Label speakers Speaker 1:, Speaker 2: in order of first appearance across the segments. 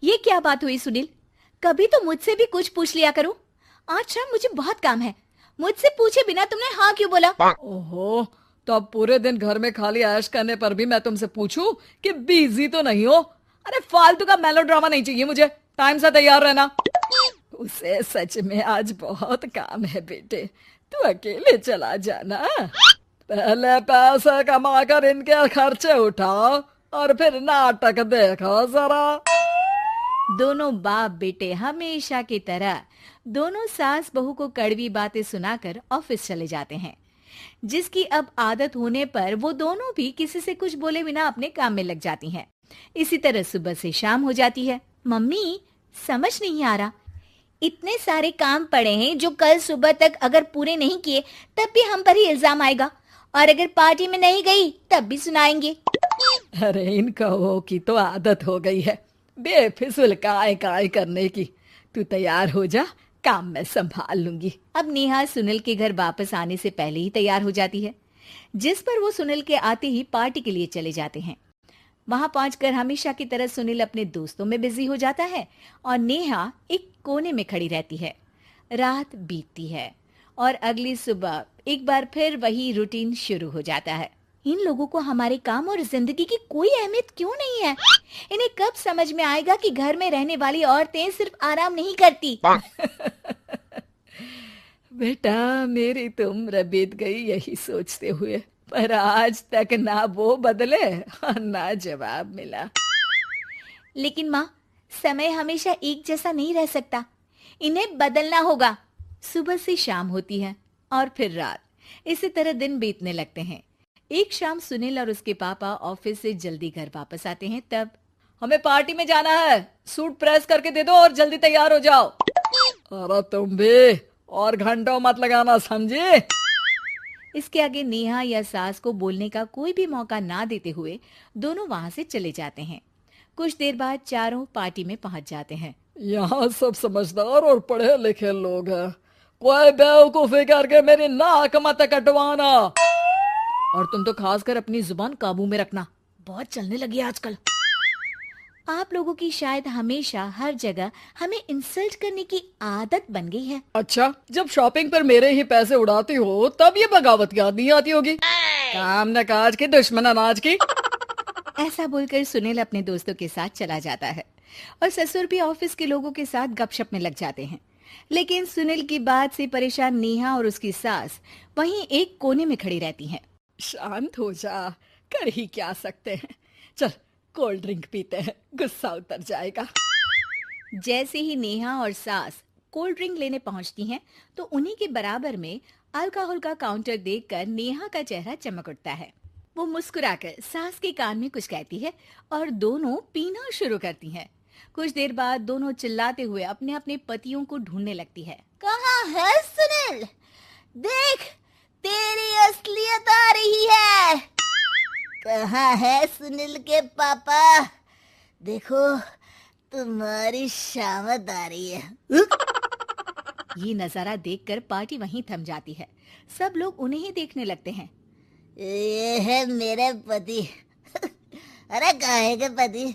Speaker 1: ये क्या बात हुई सुनील? कभी तो मुझसे भी कुछ पूछ लिया करो। आज शाम मुझे बहुत काम है। मुझसे पूछे बिना तुमने हाँ क्यों बोला?
Speaker 2: ओहो, तो अब पूरे दिन घर में खाली ऐश करने पर भी मैं तुमसे पूछूं कि बिजी तो नहीं हो? अरे फालतू का मेलोड्रामा नहीं चाहिए मुझे। टाइम से तैयार रहना। उसे सच में आज बहुत काम है बेटे, तू अकेले चला जाना। पहले पैसे कमाकर इनके खर्चे उठाओ और फिर नाटक देखो जरा।
Speaker 1: दोनों बाप बेटे हमेशा की तरह दोनों सास बहू को कड़वी बातें सुनाकर ऑफिस चले जाते हैं, जिसकी अब आदत होने पर वो दोनों भी किसी से कुछ बोले बिना अपने काम में लग जाती हैं। इसी तरह सुबह से शाम हो जाती है। मम्मी, समझ नहीं आ रहा, इतने सारे काम पड़े हैं जो कल सुबह तक अगर पूरे नहीं किए तब भी हम पर ही इल्जाम आएगा, और अगर पार्टी में नहीं गई तब भी सुनाएंगे।
Speaker 2: अरे इन कहो की तो आदत हो गई है बेफिजुल काय काय करने की। तू तैयार हो जा, काम मैं संभाल लूंगी।
Speaker 1: अब नेहा सुनील के घर वापस आने से पहले ही तैयार हो जाती है, जिस पर वो सुनील के आते ही पार्टी के लिए चले जाते हैं। वहां पहुंचकर हमेशा की तरह सुनील अपने दोस्तों में बिजी हो जाता है और नेहा एक कोने में खड़ी रहती है। रात बीतती है और अगली सुबह एक बार फिर वही रूटीन शुरू हो जाता है। इन लोगों को हमारे काम और जिंदगी की कोई अहमियत क्यों नहीं है? इन्हें कब समझ में आएगा कि घर में रहने वाली औरतें सिर्फ आराम नहीं करती।
Speaker 2: बेटा मेरी तो उम्र बीत गई यही सोचते हुए, पर आज तक ना वो बदले और ना जवाब मिला।
Speaker 1: लेकिन माँ, समय हमेशा एक जैसा नहीं रह सकता, इन्हें बदलना होगा। सुबह से शाम होती है और फिर रात। इसी तरह दिन बीतने लगते हैं। एक शाम सुनील और उसके पापा ऑफिस से जल्दी घर वापस आते हैं। तब
Speaker 2: हमें पार्टी में जाना है, सूट प्रेस करके दे दो और जल्दी तैयार हो जाओ। अरे तुम भी और घंटों मत लगाना, समझे?
Speaker 1: इसके आगे नेहा या सास को बोलने का कोई भी मौका ना देते हुए दोनों वहां से चले जाते हैं। कुछ देर बाद चारों पार्टी में पहुंच जाते हैं।
Speaker 2: यहाँ सब समझदार और पढ़े लिखे लोग हैं, कोई बेवकूफी करके मेरी नाक मत कटवाना। और तुम तो खासकर अपनी जुबान काबू में रखना, बहुत चलने लगी है आजकल।
Speaker 1: आप लोगों की शायद हमेशा हर जगह हमें इंसल्ट करने की आदत बन गई है।
Speaker 2: अच्छा, जब शॉपिंग पर मेरे ही पैसे उड़ाती हो तब ये बगावत याद नहीं आती होगी। काम न काज की, दुश्मन अनाज की।
Speaker 1: ऐसा बोलकर सुनील अपने दोस्तों के साथ चला जाता है और ससुर भी ऑफिस के लोगों के साथ गपशप में लग जाते हैं। लेकिन सुनील की बात से परेशान नेहा और उसकी सास वहीं एक कोने में खड़ी रहती हैं।
Speaker 2: शांत हो जा, कर ही क्या सकते हैं। चल कोल्ड ड्रिंक पीते हैं, गुस्सा उतर जाएगा।
Speaker 1: जैसे ही नेहा और सास कोल्ड ड्रिंक लेने पहुंचती हैं, तो उन्हीं के बराबर में अल्कोहल का काउंटर देखकर नेहा का चेहरा चमक उठता है। वो मुस्कुराकर सास के कान में कुछ कहती है और दोनों पीना शुरू करती हैं। कुछ देर बाद दोनों चिल्लाते हुए अपने अपने पतियों को ढूंढने लगती है।
Speaker 3: कहाँ है सुनील? देख, तेरी असलियत आ रही है। कहाँ है सुनील के पापा? देखो, तुम्हारी शामत आ रही है।
Speaker 1: ये नजारा देखकर पार्टी वहीं थम जाती है। सब लोग उन्हें ही देखने लगते हैं।
Speaker 3: ये है मेरे पति। अरे काहे के पति?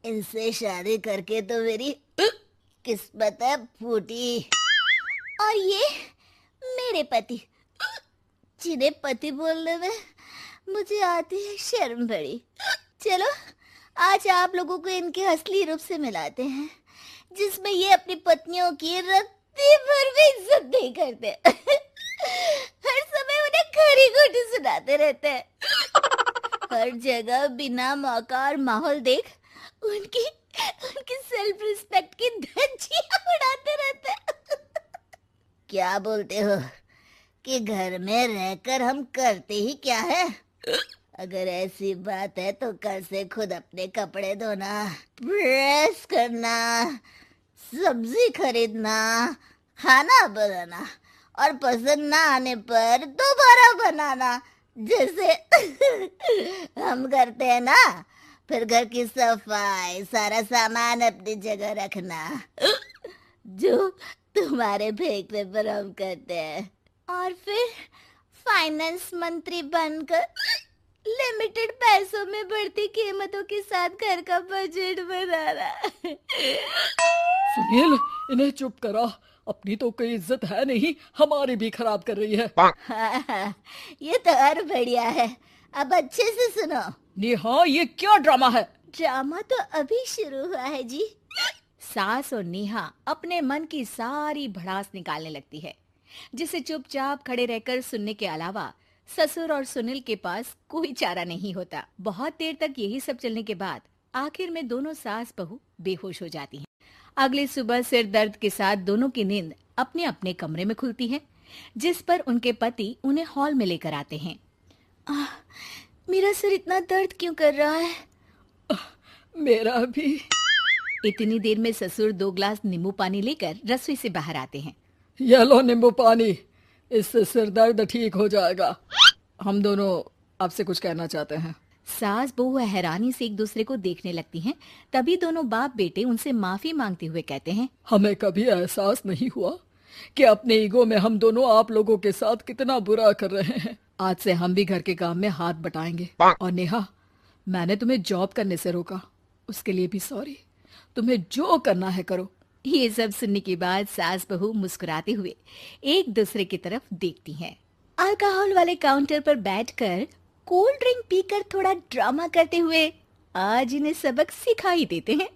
Speaker 3: इनसे शादी करके तो मेरी किस्मत है फूटी। और ये मेरे पति, जिन्हें पति बोलने में मुझे आती है शर्म बड़ी। चलो आज आप लोगों को इनके असली रूप से मिलाते हैं, जिसमें ये अपनी पत्नियों की रत्ती भर भी इज्जत नहीं करते। हर समय उन्हें खरी खोटी सुनाते रहते हैं। हर जगह बिना मौका और माहौल देख उनकी उनकी सेल्फ रिस्पेक्ट की धज्जियां उड़ाते रहते हैं। क्या बोलते हो कि घर में रहकर हम करते ही क्या है? अगर ऐसी बात है तो कल से खुद अपने कपड़े धोना, प्रेस करना, सब्जी खरीदना, खाना बनाना और पसंद ना आने पर दोबारा बनाना, जैसे हम करते हैं ना। फिर घर की सफाई, सारा सामान अपनी जगह रखना, जो तुम्हारे फेंकने पर हम करते हैं। और फिर फाइनेंस मंत्री बनकर लिमिटेड पैसों में बढ़ती कीमतों के साथ घर का बजट बनाना।
Speaker 2: सुनील, इन्हें चुप करा। अपनी तो कोई इज्जत है नहीं, हमारी भी खराब कर रही है।
Speaker 3: हाँ, ये तो और बढ़िया है। अब अच्छे से सुनो।
Speaker 2: नेहा, ये क्या ड्रामा है?
Speaker 3: ड्रामा तो अभी शुरू हुआ है जी।
Speaker 1: सास और नेहा अपने मन की सारी भड़ास निकालने लगती है, जिसे चुपचाप खड़े रहकर सुनने के अलावा ससुर और सुनील के पास कोई चारा नहीं होता। बहुत देर तक यही सब चलने के बाद आखिर में दोनों सास बहू बेहोश हो जाती हैं। अगली सुबह सिर दर्द के साथ दोनों की नींद अपने अपने कमरे में खुलती है, जिस पर उनके पति उन्हें हॉल में लेकर आते हैं।
Speaker 3: मेरा सिर इतना दर्द क्यों कर रहा है?
Speaker 2: मेरा भी।
Speaker 1: इतनी देर में ससुर 2 गिलास नींबू पानी लेकर रसोई से बाहर आते हैं।
Speaker 2: ये लो नींबू पानी, इससे सिर दर्द ठीक हो जाएगा। हम दोनों आपसे कुछ कहना चाहते हैं।
Speaker 1: सास बहू हैरानी से एक दूसरे को देखने लगती हैं। तभी दोनों बाप बेटे उनसे माफी मांगते हुए कहते हैं,
Speaker 2: हमें कभी एहसास नहीं हुआ कि अपने ईगो में हम दोनों आप लोगों के साथ कितना बुरा कर रहे हैं। आज से हम भी घर के काम में हाथ बटाएंगे। और नेहा, मैंने तुम्हें जॉब करने से रोका, उसके लिए भी सॉरी। तुम्हें जो करना है करो।
Speaker 1: ये सब सुनने के बाद सास बहू मुस्कुराते हुए एक दूसरे की तरफ देखती हैं। अल्कोहल वाले काउंटर पर बैठकर कोल्ड ड्रिंक पीकर थोड़ा ड्रामा करते हुए आज इन्हें सबक सिखा ही देते हैं।